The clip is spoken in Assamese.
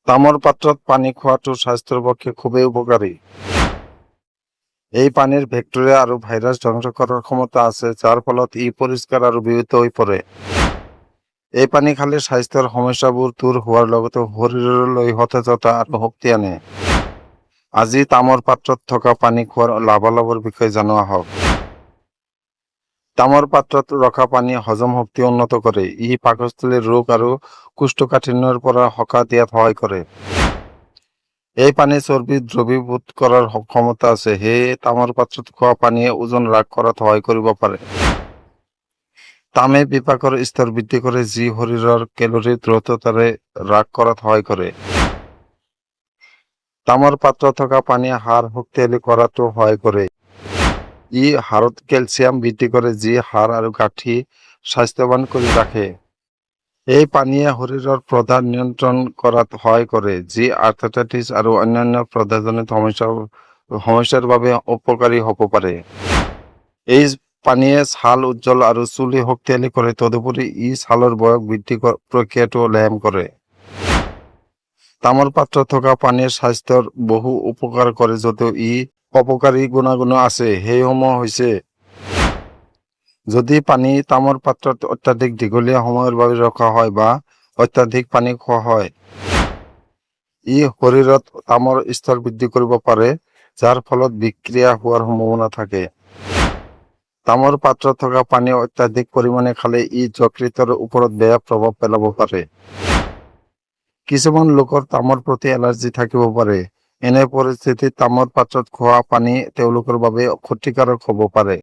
তামৰ পাত্ৰত পানী খোৱাটো স্বাস্থ্যৰ পক্ষে খুবেই উপকাৰী। এই পানীৰ বেক্টেৰিয়া আৰু ভাইৰাছ ধ্বংস কৰাৰ ক্ষমতা আছে, যাৰ ফলত ই পৰিষ্কাৰ আৰু বিশুদ্ধ হৈ পৰে। এই পানী খালে স্বাস্থ্যৰ সমস্যাবোৰ দূৰ হোৱাৰ লগতে শৰীৰলৈ সতেজতা আৰু শক্তি আনে। আজি তামৰ পাত্ৰত থকা পানী খোৱাৰ লাভালাভৰ বিষয়ে জনোৱা হওক। তামৰ পাত্ৰত ৰখা পানীয়ে হজম শক্তি উন্নত কৰে। ই পাকস্থলীৰ ৰোগ আৰু কোষ্ঠকাঠিন্যৰ পৰা সকাহ দিয়াত সহায় কৰে। এই পানী চৰ্বি দ্ৰৱীভূত কৰাৰ ক্ষমতা আছে, সেয়ে তামৰ পাত্ৰত খোৱা পানীয়ে ওজন হ্ৰাস কৰাত সহায় কৰিব পাৰে। তামে বিপাকৰ স্তৰ বৃদ্ধি কৰে, যি শৰীৰৰ কেলৰি দ্ৰুততাৰে হ্ৰাস কৰাত সহায় কৰে। তামৰ পাত্ৰত থকা পানীয়ে হাড় শক্তিশালী কৰাতো সহায় কৰে। ই হাড়ত কেলচিয়াম বৃদ্ধি কৰে, যি হাড় আৰু গাঁঠি স্বাস্থ্যৱান কৰি ৰাখে। এই পানীয়ে শৰীৰৰ প্ৰদাহ নিয়ন্ত্ৰণ কৰাত সহায় কৰে, যি আৰ্থ্ৰাইটিছ আৰু অন্যান্য প্ৰদাহজনিত সমস্যাৰ বাবে উপকাৰী হ'ব পাৰে। এই পানীয়ে ছাল উজ্জ্বল আৰু চুলি শক্তিশালী কৰে। তদুপৰি ই ছালৰ বয়স বৃদ্ধি প্ৰক্ৰিয়াটো লেহেম কৰে। তামৰ পাত্ৰত থকা পানীয়ে স্বাস্থ্যৰ বহু উপকাৰ কৰে, যদিও ই অপকাৰী গুণাগুণ আছে। সেইসমূহ হৈছে: যদি পানী তামৰ পাত্ৰত অত্যাধিক দীঘলীয়া সময়ৰ বাবে ৰখা হয় বা অত্যাধিক পানী খোৱা হয়, ই শৰীৰত তামৰ স্তৰ বৃদ্ধি কৰিব পাৰে, যাৰ ফলত বিক্ৰিয়া হোৱাৰ সম্ভাৱনা থাকে। তামৰ পাত্ৰত থকা পানী অত্যাধিক পৰিমাণে খালে ই যকৃতৰ ওপৰত বেয়া প্ৰভাৱ পেলাব পাৰে। কিছুমান লোকৰ তামৰ প্ৰতি এলাৰ্জি থাকিব পাৰে। এনে পৰিস্থিতিত তামৰ পাত্ৰত খোৱা পানী তেওঁলোকৰ বাবে ক্ষতিকাৰক হ'ব পাৰে।